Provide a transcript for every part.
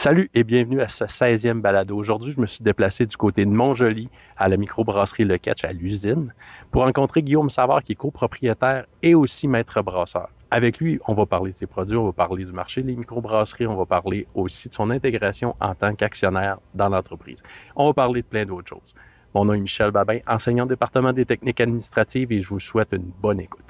Salut et bienvenue à ce 16e balado. Aujourd'hui, je me suis déplacé du côté de Montjoly à la microbrasserie Le Catch à l'usine pour rencontrer Guillaume Savard qui est copropriétaire et aussi maître brasseur. Avec lui, on va parler de ses produits, on va parler du marché des microbrasseries, on va parler aussi de son intégration en tant qu'actionnaire dans l'entreprise. On va parler de plein d'autres choses. Mon nom est Michel Babin, enseignant au département des techniques administratives et je vous souhaite une bonne écoute.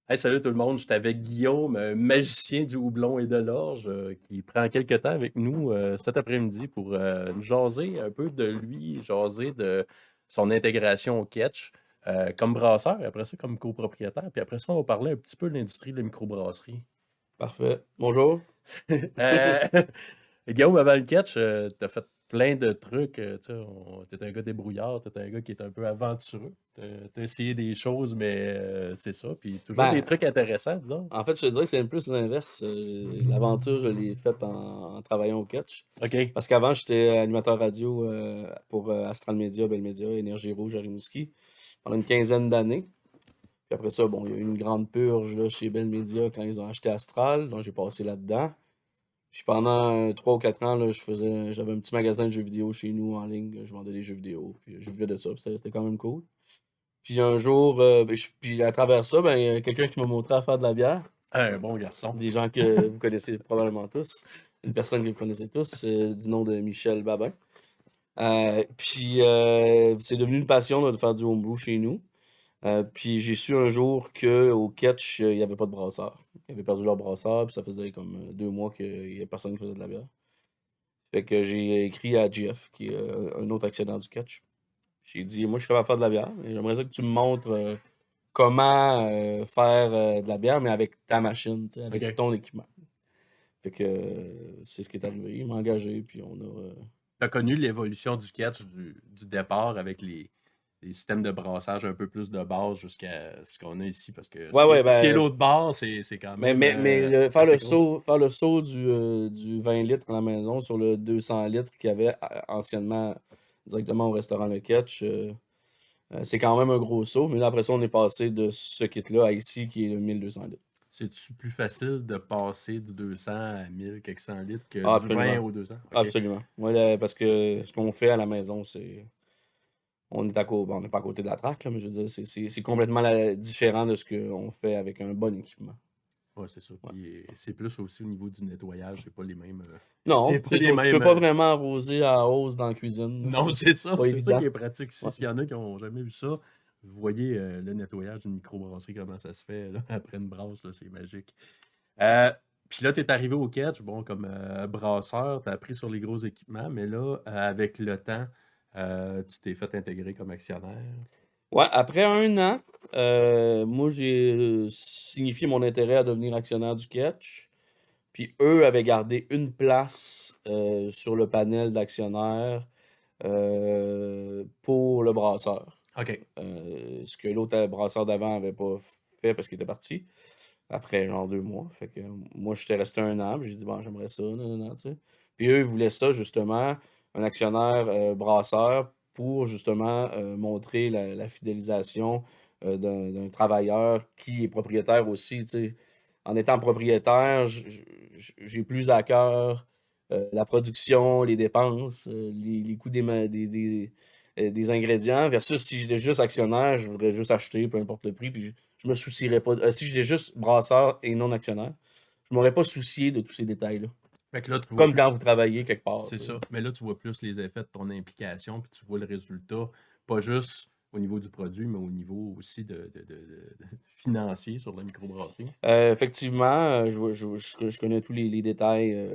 Hey, salut tout le monde, je suis avec Guillaume, magicien du houblon et de l'orge, qui prend quelques temps avec nous cet après-midi pour nous jaser un peu de lui, jaser de son intégration au Catch comme brasseur, et après ça comme copropriétaire, puis après ça on va parler un petit peu de l'industrie de la microbrasserie. Parfait. Bonjour. Euh, Guillaume, avant le Catch, t'as fait plein de trucs, tu sais, t'es un gars débrouillard, t'es un gars qui est un peu aventureux, t'as essayé des choses, mais c'est ça, puis toujours des Ben, trucs intéressants, disons. en fait, je te dirais que c'est plus l'inverse. L'aventure, je l'ai faite en travaillant au catch. OK. Parce qu'avant, j'étais animateur radio pour Astral Media, Bell Media, Énergie Rouge à Rimouski pendant une quinzaine d'années. Puis après ça, bon, il y a eu une grande purge là, chez Bell Media quand ils ont acheté Astral, donc j'ai passé là-dedans. Puis pendant 3 ou 4 ans, là, j'avais un petit magasin de jeux vidéo chez nous en ligne. Je vendais des jeux vidéo, puis je vivais de ça, puis c'était quand même cool. Puis un jour, puis à travers ça, ben, il y a quelqu'un qui m'a montré à faire de la bière. Un bon garçon. Des gens que vous connaissez probablement tous. Une personne que vous connaissez tous, du nom de Michel Babin. Puis c'est devenu une passion là, de faire du homebrew chez nous. Puis j'ai su un jour qu'au Catch, il n'y avait pas de brasseur. Ils avaient perdu leur brasseur, puis ça faisait comme 2 mois qu'il n'y avait personne qui faisait de la bière. Fait que j'ai écrit à GF, qui est un autre actionnaire du Catch. J'ai dit, moi, je suis capable de faire de la bière, mais j'aimerais ça que tu me montres comment faire de la bière, mais avec ta machine, tu sais, avec OK. ton équipement. Fait que c'est ce qui est arrivé. Il m'a engagé, puis on a. Tu as connu l'évolution du catch du départ avec les systèmes de brassage un peu plus de base jusqu'à ce qu'on a ici, parce que Ouais, ouais, ce qui est ben. l'autre bord, c'est quand Mais, même faire assez gros. faire le saut du 20 litres à la maison sur le 200 litres qu'il y avait anciennement directement au restaurant Le Catch, c'est quand même un gros saut. Mais là, après ça, on est passé de ce kit-là à ici qui est le 1200 litres. C'est-tu plus facile de passer du 200 à 1000 quelques cent litres que Ah, du 20 absolument. au 200? OK. Absolument. Ouais, parce que ce qu'on fait à la maison, c'est. On est bon, on n'est pas à côté de la traque, là, mais je veux dire, c'est complètement différent de ce qu'on fait avec un bon équipement. Ouais, c'est ça. Ouais. Puis c'est plus aussi au niveau du nettoyage, c'est pas les mêmes. Non, C'est pas les tu peux mêmes. pas vraiment arroser à hausse dans la cuisine, là, Non, c'est c'est ça. pas C'est ça évident. qui est pratique ici. Ouais. S'il y en a qui n'ont jamais vu ça, vous voyez le nettoyage d'une microbrasserie, comment ça se fait là, après une brasse, là, c'est magique. Euh, Puis là, tu es arrivé au catch, bon, comme brasseur, tu as appris sur les gros équipements, mais là, avec le temps, tu t'es fait intégrer comme actionnaire. Ouais, après 1 an, moi j'ai signifié mon intérêt à devenir actionnaire du Catch. Puis eux avaient gardé une place sur le panel d'actionnaires pour le brasseur. OK. Ce que l'autre brasseur d'avant avait pas fait parce qu'il était parti. Après genre 2 mois. Fait que moi, j'étais resté 1 an. Puis j'ai dit, bon, j'aimerais ça. Non, non, tu sais. Puis eux, ils voulaient ça, justement, un actionnaire brasseur pour justement montrer la fidélisation d'un travailleur qui est propriétaire aussi. Tu sais. En étant propriétaire, j'ai plus à cœur la production, les dépenses, les coûts des ingrédients, versus si j'étais juste actionnaire, je voudrais juste acheter, peu importe le prix, puis je me soucierais pas. Si j'étais juste brasseur et non actionnaire, je m'aurais pas soucié de tous ces détails-là. Fait que là, tu vois Comme plus. quand vous travaillez quelque part, C'est tu sais. ça. Mais là, tu vois plus les effets de ton implication, puis tu vois le résultat, pas juste au niveau du produit, mais au niveau aussi de financier sur la microbrasserie. Effectivement, je connais tous les détails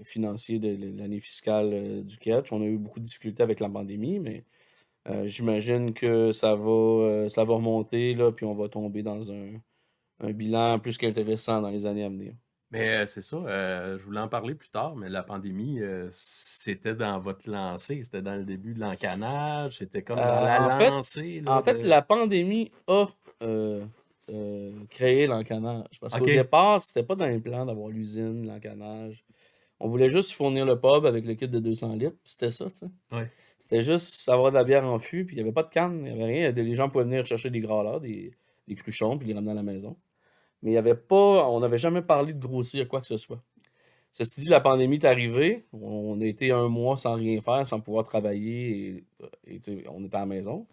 financiers de l'année fiscale du Catch. On a eu beaucoup de difficultés avec la pandémie, mais j'imagine que ça va remonter, là, puis on va tomber dans un bilan plus qu'intéressant dans les années à venir. Mais c'est ça, je voulais en parler plus tard, mais la pandémie, c'était dans votre lancée, c'était dans le début de l'encanage, c'était comme dans la En fait, lancée là, de... la pandémie a créé l'encanage. Parce qu'au OK, départ, c'était pas dans les plans d'avoir l'usine, l'encanage. On voulait juste fournir le pub avec le kit de 200 litres, puis c'était ça, tu sais. ouais. C'était juste avoir de la bière en fût, puis il n'y avait pas de canne, il n'y avait rien. Les gens pouvaient venir chercher des growlers, des des cruchons, puis les ramener à la maison. Mais il y avait pas, on n'avait jamais parlé de grossir quoi que ce soit. Ceci dit, la pandémie est arrivée. On a été 1 mois sans rien faire, sans pouvoir travailler. Et, tu sais, on était à la maison,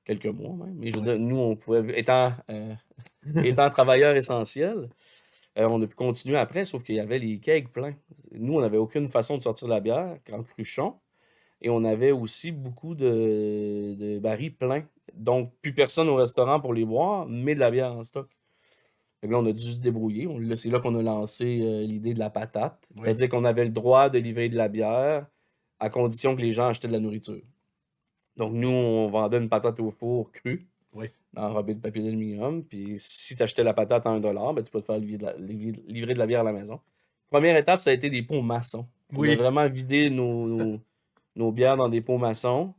quelques mois même. Mais je veux Ouais. dire, nous, on pouvait, étant travailleurs essentiels, on a pu continuer après, sauf qu'il y avait les kegs pleins. Nous, on n'avait aucune façon de sortir de la bière, Grand Cruchon. Et on avait aussi beaucoup de barils pleins. Donc, plus personne au restaurant pour les boire, mais de la bière en stock. Fait que là, on a dû se débrouiller. C'est là qu'on a lancé l'idée de la patate. Oui. C'est-à-dire qu'on avait le droit de livrer de la bière à condition que les gens achetaient de la nourriture. Donc, nous, on vendait une patate au four crue, Oui. enrobée de papier d'aluminium. Puis, si tu achetais la patate à 1 $, ben, tu peux te faire livrer de la bière à la maison. Première étape, ça a été des pots maçons. On a Oui. vraiment vidé nos bières dans des pots maçons.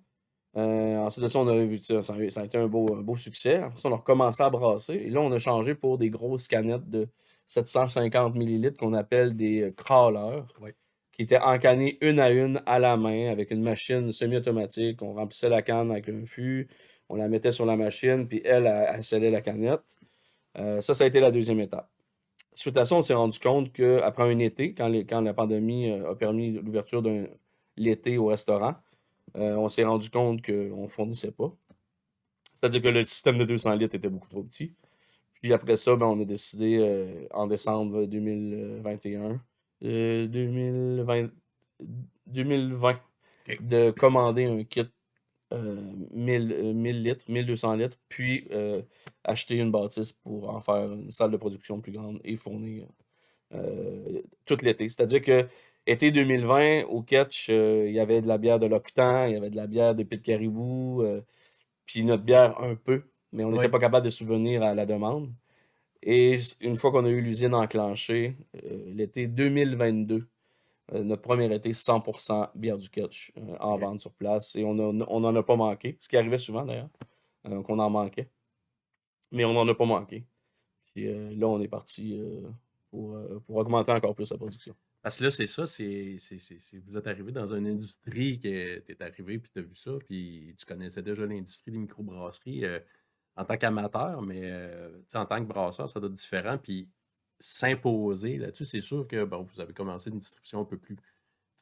Ensuite de ça, on a vu ça, ça a été un beau succès. Après ça, on a recommencé à brasser. Et là, on a changé pour des grosses canettes de 750 millilitres qu'on appelle des crawlers, Oui. qui étaient encannées une à la main avec une machine semi-automatique. On remplissait la canne avec un fût, on la mettait sur la machine, puis elle scellait la canette. Ça a été la deuxième étape. Suite à ça, on s'est rendu compte qu'après un été, quand la pandémie a permis l'ouverture l'été au restaurant, on s'est rendu compte qu'on ne fournissait pas. C'est-à-dire que le système de 200 litres était beaucoup trop petit. Puis après ça, ben, on a décidé en décembre 2021, 2020, 2020 OK. de commander un kit 1000 litres, 1200 litres, puis acheter une bâtisse pour en faire une salle de production plus grande et fournir tout l'été. C'est-à-dire que été 2020, au Ketch, il y avait de la bière de l'Octan, il y avait de la bière de Pit Caribou, puis notre bière un peu, mais on n'était Oui. pas capable de subvenir à la demande. Et une fois qu'on a eu l'usine enclenchée, l'été 2022, notre premier été 100% bière du Ketch en OK. vente sur place. Et on n'en a pas manqué, ce qui arrivait souvent d'ailleurs, qu'on en manquait. Mais on n'en a pas manqué. Puis là, on est parti pour augmenter encore plus la production. Parce que là, c'est ça, vous êtes arrivé dans une industrie que tu es arrivé puis tu as vu ça, puis tu connaissais déjà l'industrie des microbrasseries en tant qu'amateur, mais tu sais, en tant que brasseur, ça doit être différent. Puis s'imposer là-dessus, c'est sûr que bon, vous avez commencé une distribution un peu plus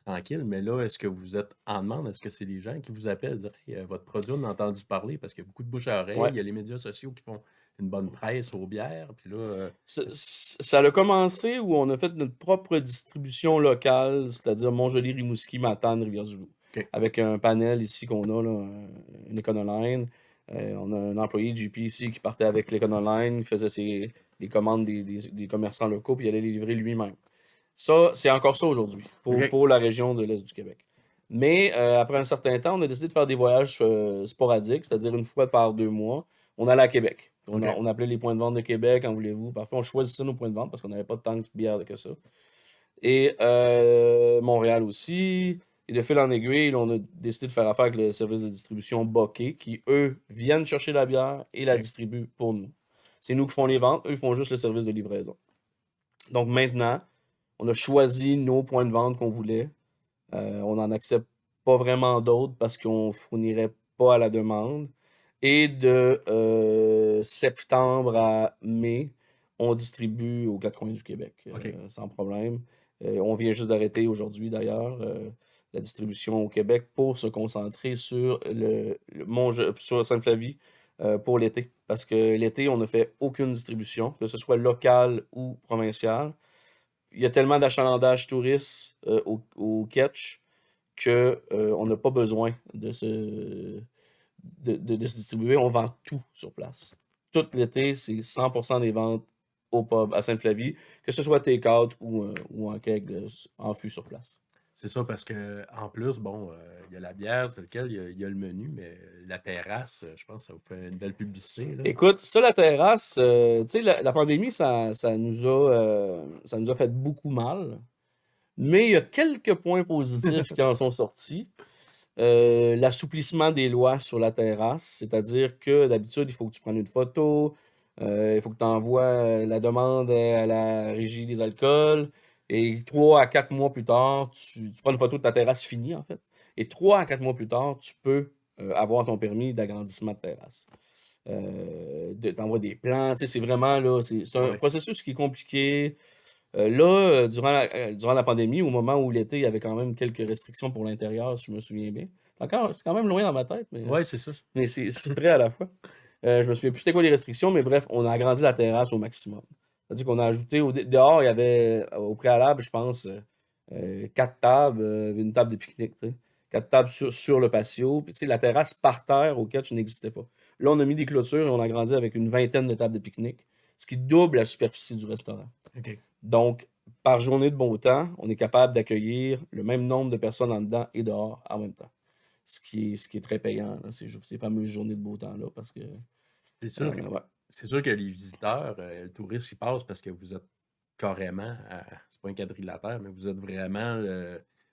tranquille, mais là, est-ce que vous êtes en demande? Est-ce que c'est les gens qui vous appellent, dire hey, votre produit, on a entendu parler parce qu'il y a beaucoup de bouche à oreille, Ouais. il y a les médias sociaux qui font une bonne presse aux bières, puis là, Ça a commencé où on a fait notre propre distribution locale, c'est-à-dire Montjoli, Rimouski, Matane, Rivière-du-Loup. OK. Avec un panel ici qu'on a, là, une Econoline. On a un employé JP ici qui partait avec l'Econoline, il faisait les commandes des commerçants locaux, puis il allait les livrer lui-même. Ça, c'est encore ça aujourd'hui, OK. pour la région de l'Est du Québec. Mais après un certain temps, on a décidé de faire des voyages sporadiques, c'est-à-dire une fois par 2 mois. On allait à Québec. OK. On appelait les points de vente de Québec, en voulez-vous. Parfois, on choisissait nos points de vente parce qu'on n'avait pas tant de bières que ça. Et Montréal aussi. Et de fil en aiguille, on a décidé de faire affaire avec le service de distribution Bokeh, qui, eux, viennent chercher la bière et la OK. distribuent pour nous. C'est nous qui font les ventes, eux, ils font juste le service de livraison. Donc maintenant, on a choisi nos points de vente qu'on voulait. On n'en accepte pas vraiment d'autres parce qu'on ne fournirait pas à la demande. Et de septembre à mai, on distribue aux 4 coins du Québec, OK. sans problème. On vient juste d'arrêter aujourd'hui, d'ailleurs, la distribution au Québec pour se concentrer sur sur Sainte-Flavie pour l'été. Parce que l'été, on ne fait aucune distribution, que ce soit locale ou provinciale. Il y a tellement d'achalandage touristes au Ketch qu'on n'a pas besoin de se distribuer. On vend tout sur place. Tout l'été, c'est 100% des ventes au pub à Sainte-Flavie, que ce soit take-out ou en keg, en fût sur place. C'est ça, parce que en plus, bon, il y a la bière, c'est lequel, il y a le menu, mais la terrasse, je pense que ça vous fait une belle publicité, là. Écoute, ça, la terrasse, tu sais, la pandémie, ça nous a fait beaucoup mal. Mais il y a quelques points positifs qui en sont sortis. L'assouplissement des lois sur la terrasse, c'est-à-dire que d'habitude, il faut que tu prennes une photo, il faut que tu envoies la demande à la régie des alcools, et 3 à 4 mois plus tard, tu prends une photo de ta terrasse finie, en fait, et 3 à 4 mois plus tard, tu peux avoir ton permis d'agrandissement de terrasse. T'envoies des plans. C'est vraiment là, c'est un Ouais. processus qui est compliqué. Durant la pandémie, au moment où l'été, il y avait quand même quelques restrictions pour l'intérieur, si je me souviens bien. C'est quand même loin dans ma tête, Ouais, c'est ça. mais c'est près à la fois. Je me souviens plus c'était quoi les restrictions, mais bref, on a agrandi la terrasse au maximum. C'est-à-dire qu'on a ajouté dehors, il y avait au préalable, je pense, 4 tables, une table de pique-nique, tu sais. 4 tables sur le patio. Puis, tu sais, la terrasse par terre au catch n'existait pas. Là, on a mis des clôtures et on a agrandi avec une vingtaine de tables de pique-nique, ce qui double la superficie du restaurant. OK. Donc, par journée de beau temps, on est capable d'accueillir le même nombre de personnes en dedans et dehors en même temps. Ce qui est très payant, là, ces fameuses journées de beau temps-là, parce que, C'est sûr. ouais. C'est sûr que les visiteurs, le touriste, ils passent parce que vous êtes carrément, c'est pas un quadrilatère, mais vous êtes vraiment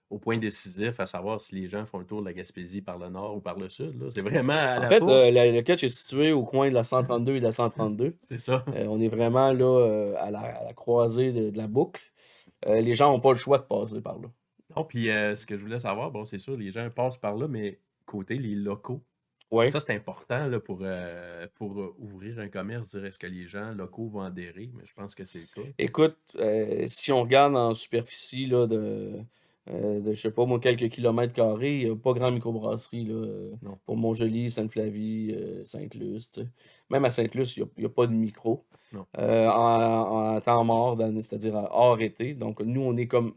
au point décisif à savoir si les gens font le tour de la Gaspésie par le nord ou par le sud. Là. C'est vraiment à En la fait, fourche. le catch est situé au coin de la 132 et de la 132. C'est ça. On est vraiment là à la croisée de la boucle. Les gens n'ont pas le choix de passer par là. Non, puis ce que je voulais savoir, bon, c'est sûr, les gens passent par là, mais côté les locaux, Oui. ça c'est important là, pour ouvrir un commerce, dire est-ce que les gens locaux vont adhérer, mais je pense que c'est le cas. Écoute, si on regarde en superficie là, je sais pas moi, quelques kilomètres carrés, il n'y a pas grand microbrasserie là, Non. pour Montjoli, Sainte-Flavie, Sainte-Luce. Tu sais. Même à Sainte-Luce, il n'y a pas de micro. Non. En temps mort, c'est-à-dire hors été. Donc, nous, on est comme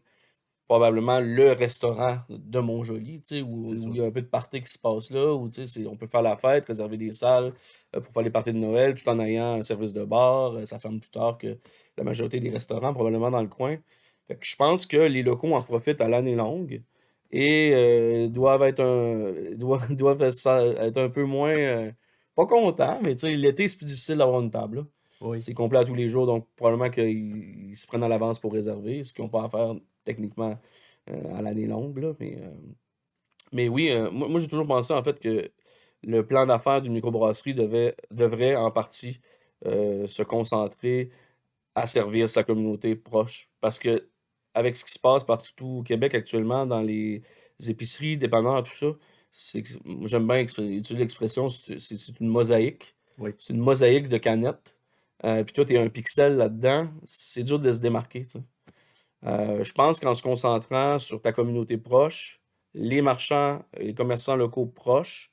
probablement le restaurant de Montjoli, tu sais, où C'est ça. il y a un peu de party qui se passe là, où tu sais, on peut faire la fête, réserver des salles pour faire les parties de Noël, tout en ayant un service de bar. Ça ferme plus tard que la majorité des restaurants, probablement dans le coin. Fait que je pense que les locaux en profitent à l'année longue et doivent être un peu moins, pas contents, mais tu sais, l'été, c'est plus difficile d'avoir une table, là. Oui. C'est complet à tous les jours, donc probablement qu'ils se prennent à l'avance pour réserver, ce qu'ils n'ont pas à faire techniquement à l'année longue. Là, mais oui, moi j'ai toujours pensé en fait que le plan d'affaires d'une microbrasserie devrait en partie se concentrer à servir sa communauté proche. Parce que avec ce qui se passe partout au Québec actuellement, dans les épiceries, dépanneurs, tout ça, j'aime bien utiliser l'expression, c'est une mosaïque. Oui. C'est une mosaïque de canettes. Puis toi, tu es un pixel là-dedans. C'est dur de se démarquer. Tu sais. Je pense qu'en se concentrant sur ta communauté proche, les marchands, les commerçants locaux proches,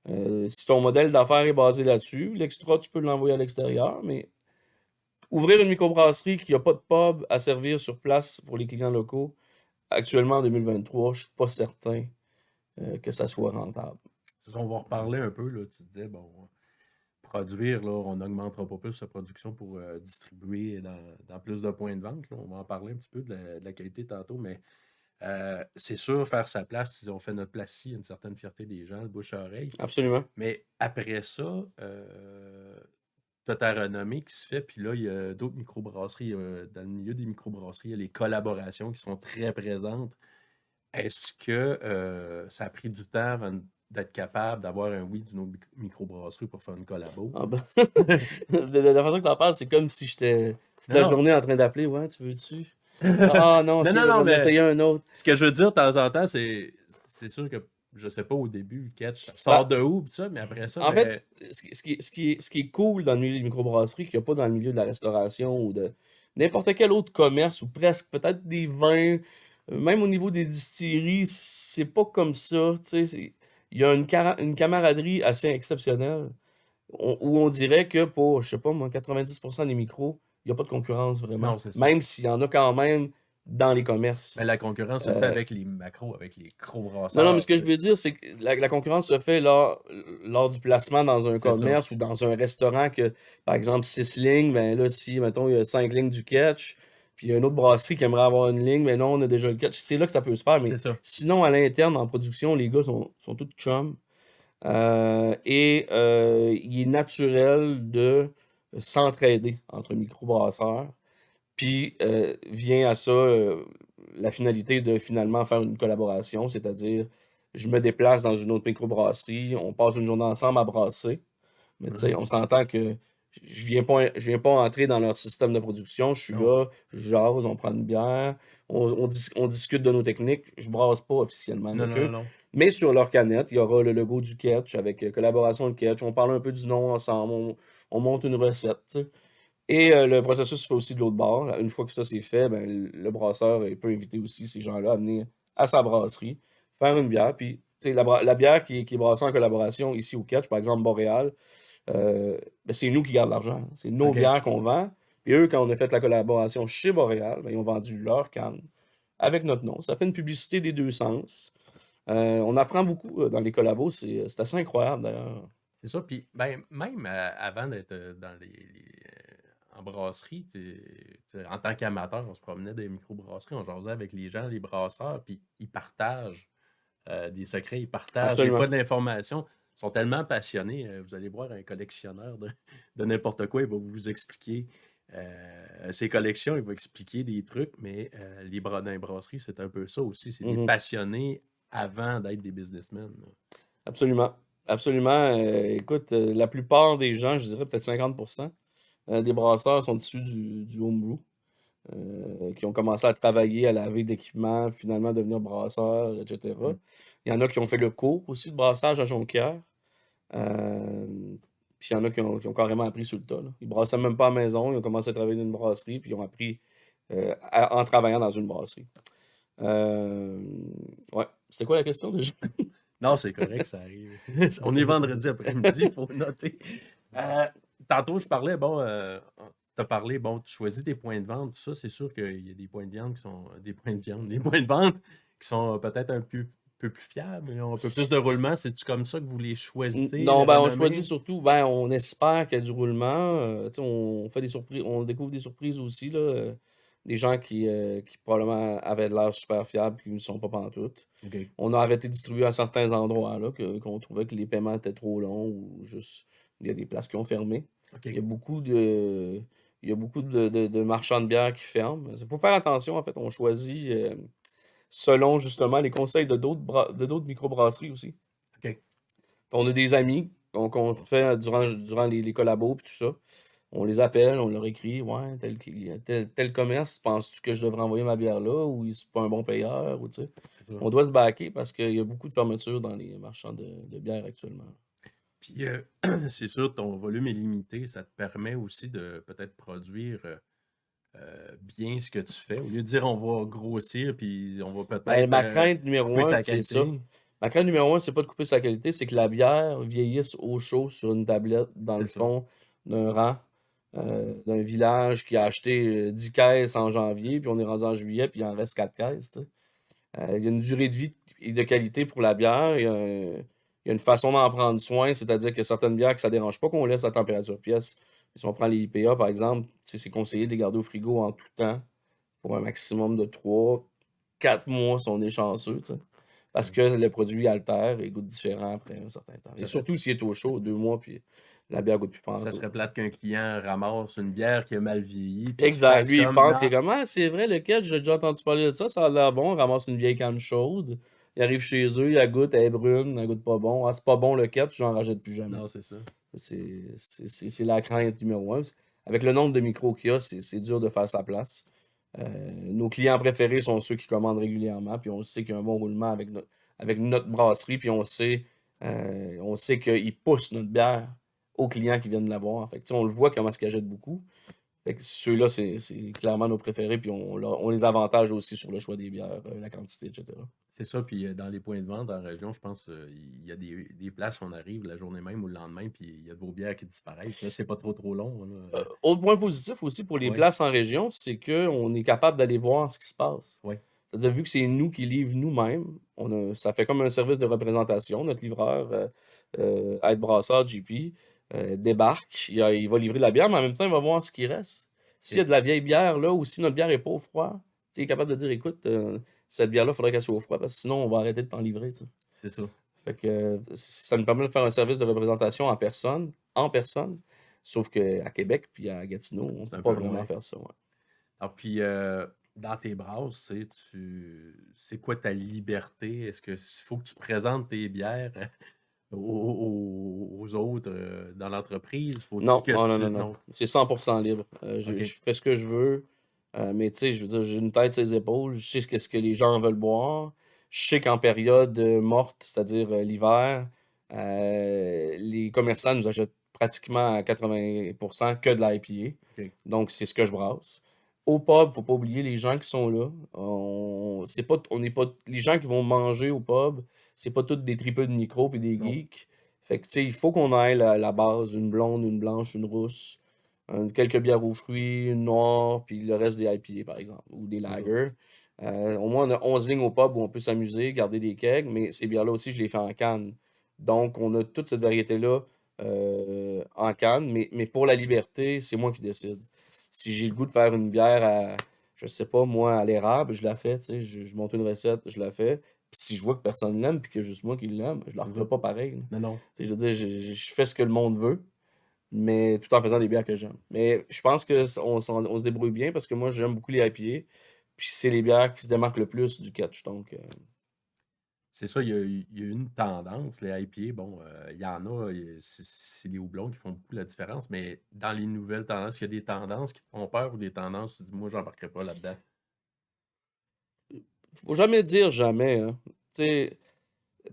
si ton modèle d'affaires est basé là-dessus, l'extra, tu peux l'envoyer à l'extérieur, mais ouvrir une microbrasserie qui n'a pas de pub à servir sur place pour les clients locaux, actuellement en 2023, je ne suis pas certain que ça soit rentable. C'est ça, on va reparler un peu, là. Tu disais, bon, produire, là, on n'augmentera pas plus sa production pour distribuer dans plus de points de vente. Là. On va en parler un petit peu de la qualité tantôt, mais c'est sûr, faire sa place, tu dis, on fait notre place ici, il y a une certaine fierté des gens, le bouche à oreille. Absolument. Mais après ça, tu as ta renommée qui se fait, puis là, il y a d'autres microbrasseries. Dans le milieu des microbrasseries, il y a les collaborations qui sont très présentes. Est-ce que ça a pris du temps avant d'être capable d'avoir un oui d'une autre microbrasserie pour faire une collabo? Ah ben, de la façon que tu en parles, c'est comme si j'étais toute la Non. journée en train d'appeler. Ouais, tu veux-tu? Ah non, ok, Non, là, je vais mais essayer un autre. ce que je veux dire de temps en temps, c'est sûr que je sais pas au début, le catch, ça sort de où, pis ça, mais après ça, En ben, fait, ce qui est cool dans le milieu des microbrasseries, qu'il n'y a pas dans le milieu de la restauration ou de n'importe quel autre commerce, ou presque peut-être des vins, même au niveau des distilleries, c'est pas comme ça. Tu sais, il y a une camaraderie assez exceptionnelle où on dirait que pour, je sais pas moi, 90% des micros, il n'y a pas de concurrence vraiment. non, c'est ça. Même s'il y en a quand même dans les commerces. Mais la concurrence se fait avec les macros, avec les gros brasseurs. Non, mais ce que je veux dire, c'est que la concurrence se fait lors du placement dans un C'est ça. commerce ou dans un restaurant que, par exemple, 6 lignes, ben là, si, mettons, il y a 5 lignes du catch, puis il y a une autre brasserie qui aimerait avoir une ligne, mais non, on a déjà le catch. C'est là que ça peut se faire. Mais C'est ça. sinon, à l'interne, en production, les gars sont tous chums. Il est naturel de s'entraider entre microbrasseurs. Puis vient à ça la finalité de finalement faire une collaboration, c'est-à-dire je me déplace dans une autre microbrasserie, on passe une journée ensemble à brasser. Mais tu sais, on s'entend que je viens pas entrer dans leur système de production, je suis Non. là, je jase, on prend une bière, on discute de nos techniques, je brasse pas officiellement Non, avec non, eux. non. Mais sur leur canette, il y aura le logo du Ketch avec collaboration de Ketch. On parle un peu du nom ensemble, on monte une recette, tu sais. Et le processus se fait aussi de l'autre bord. Une fois que ça c'est fait, ben, le brasseur peut inviter aussi ces gens-là à venir à sa brasserie, faire une bière. Puis, tu sais, la bière qui est brassée en collaboration ici au Ketch, par exemple Boréal, ben, c'est nous qui gardons l'argent. C'est nos OK. bières qu'on vend. Puis eux, quand on a fait la collaboration chez Boréal, ben, ils ont vendu leur canne avec notre nom. Ça fait une publicité des deux sens. On apprend beaucoup dans les collabos. C'est assez incroyable d'ailleurs. C'est ça. Puis, ben, même avant d'être dans en brasserie, en tant qu'amateur, on se promenait des microbrasseries, on jasait avec les gens, les brasseurs, puis ils partagent des secrets, ils partagent, il n'y a Absolument. pas d'informations. Ils sont tellement passionnés. Vous allez voir un collectionneur de n'importe quoi, il va vous expliquer ses collections, il va expliquer des trucs, mais dans les brasseries, c'est un peu ça aussi. C'est des Mhm. passionnés avant d'être des businessmen. Absolument. Absolument. Écoute, la plupart des gens, je dirais peut-être 50% des brasseurs sont issus du homebrew, qui ont commencé à travailler, à laver d'équipements, finalement devenir brasseurs, etc. Mm. Il y en a qui ont fait le cours aussi de brassage à Jonquière. Puis il y en a qui ont carrément appris sur le tas, là. Ils brassaient même pas à la maison, ils ont commencé à travailler dans une brasserie, puis ils ont appris en travaillant dans une brasserie. Ouais. C'était quoi la question déjà? Non, c'est correct, ça arrive. On est vendredi après-midi, il faut noter. Tantôt, je parlais, bon, tu as parlé, bon, tu choisis tes points de vente, tout ça, c'est sûr qu'il y a des points de viande qui sont. Des points de viande, des points de vente qui sont peut-être un peu plus fiables, ils ont un peu plus de roulement. C'est-tu comme ça que vous les choisissez, les Non, ben on choisit renommés? surtout, ben on espère qu'il y a du roulement. Tu sais, on fait des surprises, on découvre des surprises aussi, là. Des gens qui probablement avaient l'air super fiables, qui ne le sont pas pantoute. OK. On a arrêté de distribuer à certains endroits là, qu'on trouvait que les paiements étaient trop longs ou juste il y a des places qui ont fermé. OK. Il y a beaucoup de, il y a beaucoup de marchands de bière qui ferment. Il faut faire attention, en fait. On choisit selon justement les conseils de d'autres microbrasseries aussi. OK. On a des amis qu'on fait durant les collabos puis tout ça. On les appelle, on leur écrit, ouais, tel commerce, penses-tu que je devrais envoyer ma bière là ou c'est pas un bon payeur ou tu sais. C'est ça. On doit se baquer parce qu'il y a beaucoup de fermetures dans les marchands de bière actuellement. Puis, c'est sûr, ton volume est limité. Ça te permet aussi de peut-être produire bien ce que tu fais. Au lieu de dire on va grossir, puis on va Ben, peut-être ma crainte numéro couper un, sa c'est ça. qualité. Ma crainte numéro un, c'est pas de couper sa qualité, c'est que la bière vieillisse au chaud sur une tablette dans le C'est ça. fond d'un rang, d'un village qui a acheté 10 caisses en janvier, puis on est rendu en juillet, puis il en reste 4 caisses, tu sais. Il y a une durée de vie et de qualité pour la bière. Il y a une façon d'en prendre soin, c'est-à-dire que certaines bières que ça dérange pas qu'on laisse à température pièce. Si on prend les IPA, par exemple, tu sais, c'est conseillé de les garder au frigo en tout temps pour un maximum de 3, 4 mois si on est chanceux, tu sais. Parce que le produit altère et goûte différent après un certain temps. Et Ça serait, surtout s'il est au chaud, 2 mois, puis la bière goûte plus ça pantoute. serait plate qu'un client ramasse une bière qui a mal vieilli, puis qu'il Exact. fasse Lui, il comme pense qu'il non. est comme ah, c'est vrai, lequel, j'ai déjà entendu parler de ça, ça a l'air bon. Il ramasse une vieille canne chaude. Il arrive chez eux, il la goûte, elle est brune, elle goûte pas bon. Ah, c'est pas bon le ketch, j'en rachète plus jamais. Non, c'est ça. C'est la crainte numéro un. Avec le nombre de micros qu'il y a, c'est dur de faire sa place. Nos clients préférés sont ceux qui commandent régulièrement, puis on sait qu'il y a un bon roulement avec notre brasserie, puis on sait qu'ils poussent notre bière aux clients qui viennent la voir. Fait que, tu sais, on le voit comment est-ce qu'ils achètent beaucoup. Fait que ceux-là, c'est clairement nos préférés, puis on les avantage aussi sur le choix des bières, la quantité, etc. C'est ça, puis dans les points de vente en région, je pense il y a des places où on arrive la journée même ou le lendemain, puis il y a de vos bières qui disparaissent. Là, c'est pas trop long. Là. Autre point positif aussi pour les Ouais, places en région, c'est qu'on est capable d'aller voir ce qui se passe. ouais, C'est-à-dire, vu que c'est nous qui livrons nous-mêmes, ça fait comme un service de représentation. Notre livreur, Aide Brassard, JP, débarque, il va livrer de la bière, mais en même temps, il va voir ce qui reste. S'il y a ok, de la vieille bière là, ou si notre bière n'est pas au froid, il est capable de dire, écoute, cette bière-là, il faudrait qu'elle soit au froid, parce que sinon, on va arrêter de t'en livrer, tu sais. c'est ça. Fait que ça nous permet de faire un service de représentation en personne, sauf qu'à Québec puis à Gatineau, on ne C'est peut un pas peu vraiment loin. faire ça. Ouais. Alors, puis, dans tes brasses, c'est quoi ta liberté? Est-ce qu'il faut que tu présentes tes bières aux autres dans l'entreprise? Faut-tu Non, que non, non, non, tu. non. Non. C'est 100% libre. Je OK. fais ce que je veux. Mais tu sais, je veux dire, j'ai une tête sur les épaules. Je sais ce que les gens veulent boire. Je sais qu'en période morte, c'est-à-dire l'hiver, les commerçants nous achètent pratiquement à 80% que de la IPA. OK. Donc, c'est ce que je brasse. Au pub, faut pas oublier les gens qui sont là. On n'est pas, les gens qui vont manger au pub, c'est pas tous des tripeux de micro et des Non. geeks. Fait que, tu sais, il faut qu'on aille la base, une blonde, une blanche, une rousse, quelques bières aux fruits, une noire, puis le reste des IPA, par exemple, ou des C'est ça. lagers. Au moins, on a 11 lignes au pub où on peut s'amuser, garder des kegs, mais ces bières-là aussi, je les fais en canne. Donc, on a toute cette variété-là en canne, mais pour la liberté, c'est moi qui décide. Si j'ai le goût de faire une bière à, je sais pas, moi, à l'érable, je la fais, tu sais, je monte une recette, je la fais. Puis si je vois que personne l'aime, puis que juste moi qui l'aime, je la C'est referai ça. pas pareil, là. Non, non. Tu sais, je veux dire, je fais ce que le monde veut, mais tout en faisant des bières que j'aime. Mais je pense on se débrouille bien parce que moi, j'aime beaucoup les IPA. Puis c'est les bières qui se démarquent le plus du catch. Donc, C'est ça, il y a une tendance, les IPA, bon, il y en a, c'est les houblons qui font beaucoup la différence, mais dans les nouvelles tendances, il y a des tendances qui te font peur ou des tendances, tu dis, moi, j'embarquerai pas là-dedans. faut jamais dire jamais, hein. Tu sais,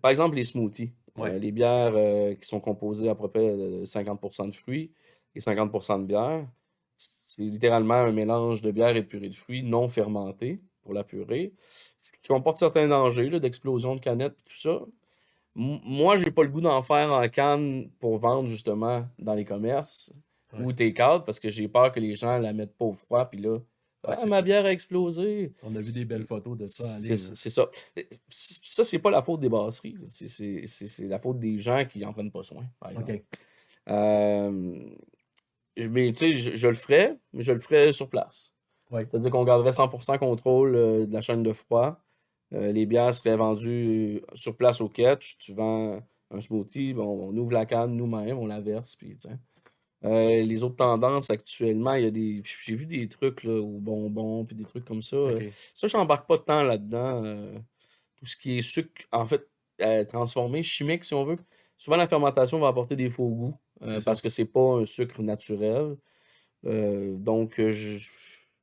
par exemple, les smoothies. Ouais, Les bières qui sont composées à peu près de 50% de fruits et 50% de bière. C'est littéralement un mélange de bière et de purée de fruits non fermentée pour la purée, ce qui comporte certains dangers là, d'explosion de canettes et tout ça. Moi, j'ai pas le goût d'en faire en canne pour vendre justement dans les commerces ouais, ou take-out parce que j'ai peur que les gens la mettent pas au froid puis là, ouais, ah, c'est ma ça. bière a explosé. On a vu des belles photos de ça en C'est ligne, là. c'est ça. Ça, c'est pas la faute des brasseries, là. C'est la faute des gens qui en prennent pas soin, par exemple. OK, Euh, mais tu sais, je le ferais, mais je le ferais sur place. ouais, C'est-à-dire qu'on garderait 100% contrôle de la chaîne de froid. Les bières seraient vendues sur place au catch. Tu vends un smoothie, bon, on ouvre la canne nous-mêmes, on la verse, puis tu sais. Les autres tendances actuellement, il y a des. J'ai vu des trucs là, aux bonbons, puis des trucs comme ça. OK, Ça, j'embarque pas tant là-dedans. Tout ce qui est sucre, en fait, transformé, chimique, si on veut. Souvent, la fermentation va apporter des faux goûts c'est ça. parce que c'est pas un sucre naturel. Donc, je suis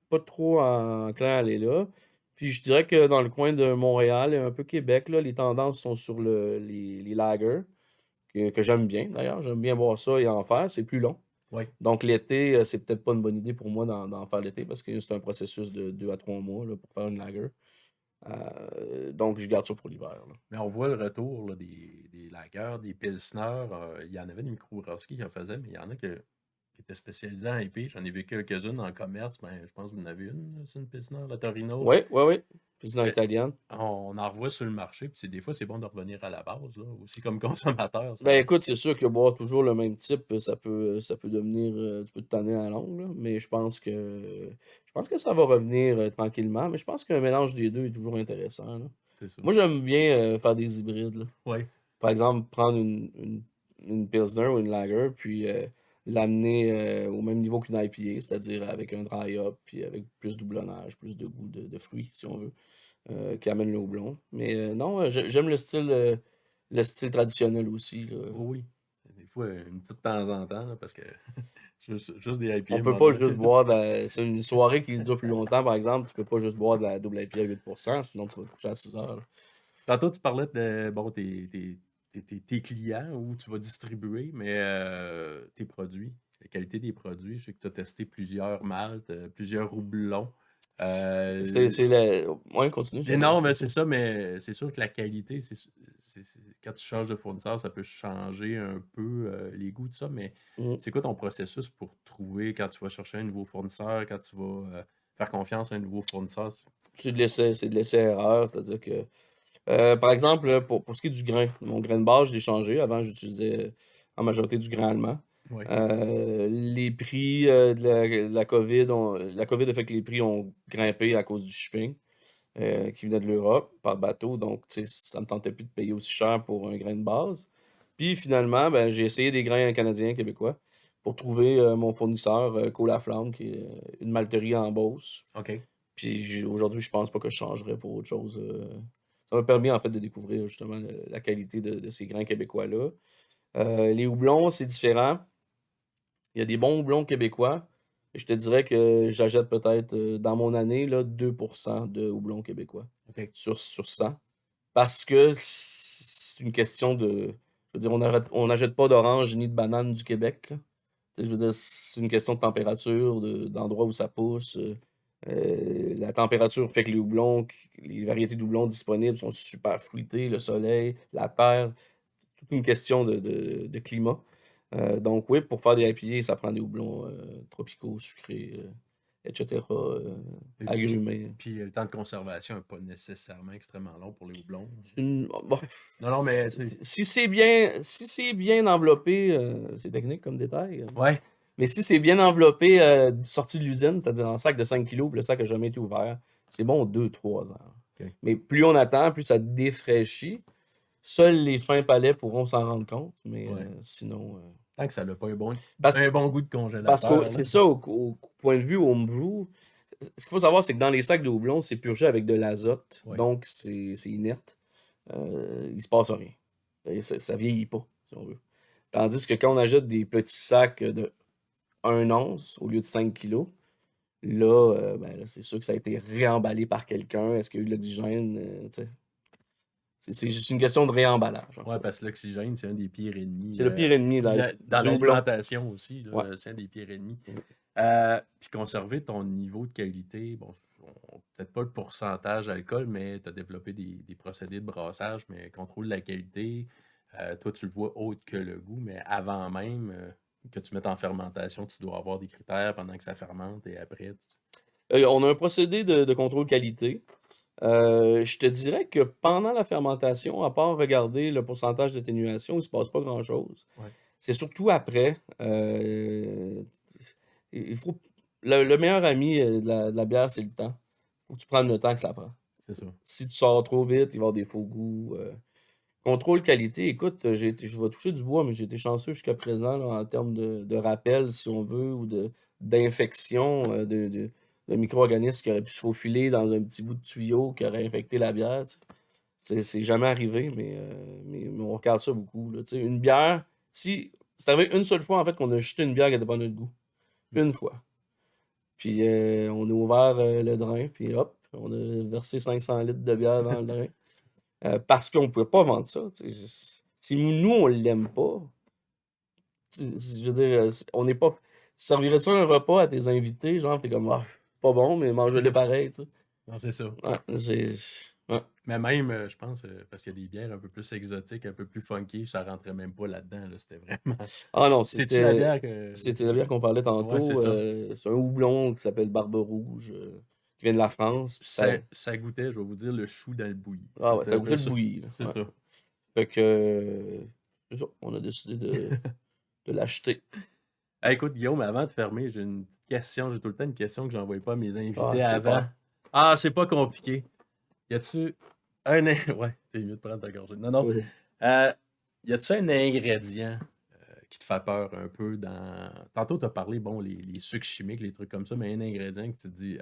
pas trop enclin à aller là. Puis, je dirais que dans le coin de Montréal et un peu Québec, là, les tendances sont sur les lagers, que j'aime bien d'ailleurs. J'aime bien boire ça et en faire. C'est plus long. Ouais. Donc, l'été, c'est peut-être pas une bonne idée pour moi d'en faire l'été parce que c'est un processus de 2 à 3 mois là, pour faire une lager. Donc, je garde ça pour l'hiver, là. Mais on voit le retour là, des lagers, des pilsners. Il y en avait des microbrasseries qui en faisaient, mais il y en a qui étaient spécialisés en IP. J'en ai vu quelques-unes en commerce. Ben, je pense que vous en avez une, là, c'est une pilsner, la Torino. Oui, oui, oui. Puis dans Mais l'italienne. on en revoit sur le marché, puis des fois, c'est bon de revenir à la base, là. Aussi comme consommateur, Ben ça. écoute, c'est sûr que boire toujours le même type, ça peut devenir, tu peux te tanner à la longue, là. Mais je pense que ça va revenir tranquillement. Mais je pense qu'un mélange des deux est toujours intéressant, là. C'est ça. Moi, j'aime bien faire des hybrides, là. Ouais. Par exemple, prendre une Pilsner ou une Lager, puis l'amener au même niveau qu'une IPA, c'est-à-dire avec un dry up, puis avec plus de doublonnage, plus de goût de fruits, si on veut, qui amène le houblon. Mais non, j'aime le style traditionnel aussi, là. Oui, oui. Des fois, une petite de temps en temps, là, parce que juste des On IPA, peut pas m'en juste boire c'est une soirée qui dure plus longtemps, par exemple, tu peux pas juste boire de la double IPA à 8%, sinon tu vas te coucher à 6 heures, là. Tantôt, tu parlais de bon, tes clients où tu vas distribuer, mais tes produits, la qualité des produits. Je sais que tu as testé plusieurs maltes, plusieurs houblons. Euh, Ouais, continue, et j'avais. non, mais c'est ça, mais c'est sûr que la qualité, quand tu changes de fournisseur, ça peut changer un peu les goûts, tout ça, mais Mm. c'est quoi ton processus pour trouver quand tu vas chercher un nouveau fournisseur, quand tu vas faire confiance à un nouveau fournisseur? C'est de l'essai-erreur, c'est-à-dire que par exemple, là, pour ce qui est du grain, mon grain de base, je l'ai changé. Avant, j'utilisais en majorité du grain allemand. Oui, Les prix de la COVID la COVID a fait que les prix ont grimpé à cause du shipping qui venait de l'Europe par bateau. Donc, tu sais, ça me tentait plus de payer aussi cher pour un grain de base. Puis finalement, ben, j'ai essayé des grains canadiens, québécois, pour trouver mon fournisseur, Cola Flamme, qui est une malterie en Beauce. OK. Puis aujourd'hui, je pense pas que je changerais pour autre chose. Ça m'a permis en fait de découvrir justement la qualité de ces grains québécois-là. Les houblons, c'est différent. Il y a des bons houblons québécois. Je te dirais que j'achète peut-être dans mon année là, 2% de houblons québécois OK. sur 100. Parce que c'est une question de. Je veux dire, on n'achète pas d'oranges ni de bananes du Québec, là. Tu sais, je veux dire, c'est une question de température, d'endroit où ça pousse. La température fait que les variétés de houblon disponibles sont super fruitées, le soleil, la terre, toute une question de climat. Donc oui, pour faire des IPA, ça prend des houblons tropicaux, sucrés, etc., Et agrumés. puis le temps de conservation n'est pas nécessairement extrêmement long pour les houblons. Bon, Non, mais si c'est bien enveloppé, c'est technique comme détail. Ouais. Mais si c'est bien enveloppé, sorti de l'usine, c'est-à-dire en sac de 5 kilos, puis le sac n'a jamais été ouvert, c'est bon 2-3 ans. Ok. Mais plus on attend, plus ça défraîchit. Seuls les fins palais pourront s'en rendre compte, mais Ouais. sinon. Tant que ça n'a pas un bon goût de congélateur. Parce que là. c'est ça, au point de vue homebrew, ce qu'il faut savoir, c'est que dans les sacs de houblon, c'est purgé avec de l'azote, Ouais. donc c'est inerte. Il se passe rien. Et ça vieillit pas, si on veut. Tandis que quand on achète des petits sacs de 1 once au lieu de 5 kilos, là, ben là, c'est sûr que ça a été réemballé par quelqu'un. Est-ce qu'il y a eu de l'oxygène? Tu sais. C'est juste une question de réemballage. En Ouais, fait. parce que l'oxygène, c'est un des pires ennemis. C'est le pire ennemi dans du houblon. l'alimentation aussi, là, Ouais. c'est un des pires ennemis. Mm. Puis conserver ton niveau de qualité, bon, peut-être pas le pourcentage d'alcool, mais tu as développé des procédés de brassage, mais contrôle la qualité. Toi, tu le vois autre que le goût, mais avant même que tu mettes en fermentation, tu dois avoir des critères pendant que ça fermente et après. On a un procédé de contrôle qualité. Je te dirais que pendant la fermentation, à part regarder le pourcentage d'atténuation, il ne se passe pas grand-chose. Ouais. C'est surtout après. Il faut, le meilleur ami de la bière, c'est le temps. Il faut que tu prennes le temps que ça prend. C'est ça. Si tu sors trop vite, il va y avoir des faux goûts. Contrôle qualité, écoute, je vais toucher du bois, mais j'ai été chanceux jusqu'à présent là, en termes de rappel, si on veut, ou d'infection de micro-organismes qui auraient pu se faufiler dans un petit bout de tuyau qui aurait infecté la bière. Tu sais. C'est jamais arrivé, mais on regarde ça beaucoup. Là, tu sais. Une bière, si c'est arrivé une seule fois en fait qu'on a jeté une bière qui n'était pas notre goût. Une fois. Puis on a ouvert le drain, puis hop, on a versé 500 litres de bière dans le drain. Parce qu'on ne pouvait pas vendre ça. Si nous, on l'aime pas, je veux dire, on n'est pas. Servirais-tu un repas à tes invités? Genre, t'es comme, ah, pas bon, mais mange-le pareil. Tu sais. Non, c'est ça. Ouais, ouais. Mais même, je pense, parce qu'il y a des bières un peu plus exotiques, un peu plus funky, ça rentrait même pas là-dedans. Là, c'était vraiment. Ah non, C'est-tu la bière que. c'était la bière qu'on parlait tantôt. Ouais, c'est ça. C'est un houblon qui s'appelle Barbe Rouge, qui vient de la France. Puis Ça goûtait, je vais vous dire, le chou dans le bouilli. Ah ouais, C'était ça un goûtait peu le ça. bouilli. Là. C'est Ouais. ça. Fait que, c'est ça, on a décidé de l'acheter. Ah, écoute, Guillaume, avant de fermer, j'ai une question. J'ai tout le temps une question que j'envoie pas à mes invités Ah, avant. Ah, c'est pas compliqué. Y a-tu un. Ouais, c'est mieux de prendre ta gorgée. Non, non. Oui. Y a-tu un ingrédient qui te fait peur un peu dans. Tantôt, tu as parlé, bon, les sucres chimiques, les trucs comme ça, mais un ingrédient que tu te dis,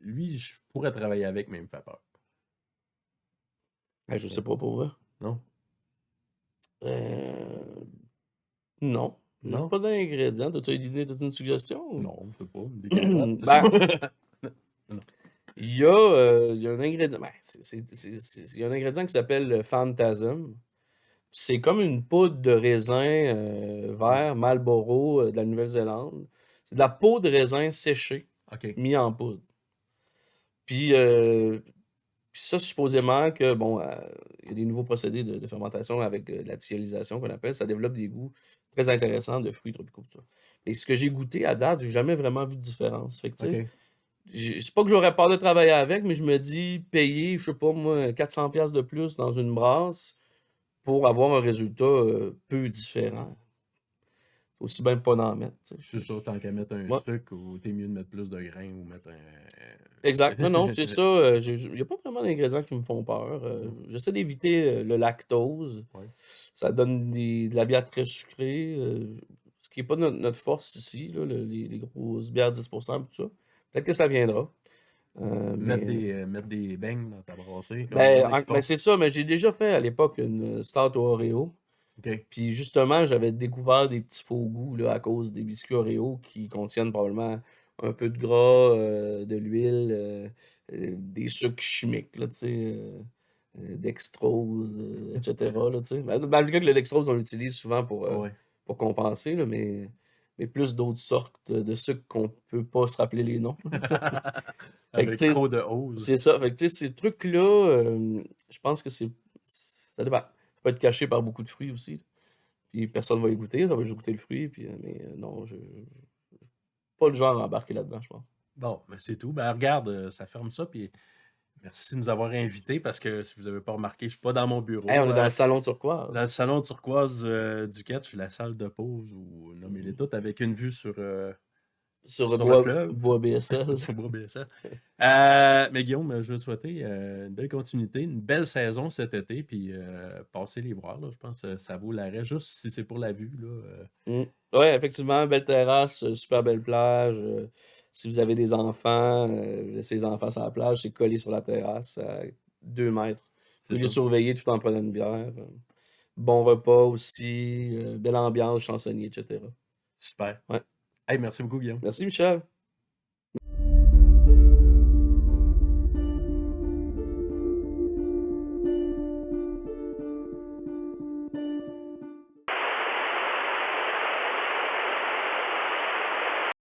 lui, je pourrais travailler avec, mais il me fait peur. Je sais pas pour vrai. Non? Non. Non? Pas d'ingrédients. T'as-tu une idée, t'as-tu une suggestion? Non, je sais pas. Des carottes. Ben, il y a un ingrédient. Ben, il y a un ingrédient qui s'appelle le Phantasm. C'est comme une poudre de raisin vert Marlboro de la Nouvelle-Zélande. C'est de la peau de raisin séchée, OK. mise en poudre. Puis ça, supposément que, bon, il y a des nouveaux procédés de fermentation avec la thiélisation qu'on appelle. Ça développe des goûts très intéressants de fruits tropicaux. Tout ça. Et ce que j'ai goûté à date, j'ai jamais vraiment vu de différence. Fait que, tu sais, OK. c'est pas que j'aurais peur de travailler avec, mais je me dis, payer, je sais pas moi, 400$ de plus dans une brasse pour avoir un résultat peu différent. Aussi bien pas d'en mettre. Tu sais. C'est ça, tant qu'à mettre un Ouais. sucre, ou t'es mieux de mettre plus de grains ou mettre un. Exact. Non, c'est ça. Il n'y a pas vraiment d'ingrédients qui me font peur. J'essaie d'éviter le lactose. Ouais. Ça donne de la bière très sucrée, ce qui n'est pas notre force ici, là, les grosses bières 10% et tout ça. Peut-être que ça viendra. Mettre des beignes dans ta brassée. Comme Ben, il y en a qui font. c'est ça, mais j'ai déjà fait à l'époque une stout au Oreo. OK. Puis justement, j'avais découvert des petits faux goûts là, à cause des biscuits Oreo qui contiennent probablement un peu de gras, de l'huile, des sucres chimiques. Là, tu sais, dextrose, etc. Là, tu sais. Malgré que le dextrose, on l'utilise souvent Ouais. pour compenser, là, mais plus d'autres sortes de sucres qu'on peut pas se rappeler les noms. Fait que, Avec tu sais, trop de hausse. c'est ça. Fait que, tu sais, ces trucs-là, je pense que ça dépend. Ça peut être caché par beaucoup de fruits aussi. Puis personne va y goûter, ça va juste goûter le fruit. Puis, mais non, je pas le genre à embarquer là-dedans, je pense. Bon, mais c'est tout. Ben regarde, ça ferme ça. Puis merci de nous avoir invités parce que si vous n'avez pas remarqué, je suis pas dans mon bureau. Hey, on est dans le salon Dans le turquoise. salon turquoise du Ketch, la salle de pause, ou nommez-les toutes, avec une vue sur le Sur le fleuve. bois BSL. Sur Bois BSL. Mais Guillaume, je veux te souhaiter une belle continuité, une belle saison cet été, puis passez les voir. Là. Je pense que ça vaut l'arrêt, juste si c'est pour la vue. Là. Ouais, effectivement, belle terrasse, super belle plage. Si vous avez des enfants, laissez les enfants sur la plage, c'est collé sur la terrasse à 2 mètres. Vous C'est pouvez les ça. surveiller tout en prenant une bière. Bon repas aussi, belle ambiance, chansonnier, etc. Super. Ouais. Hey, merci beaucoup, Guillaume. Merci, Michel.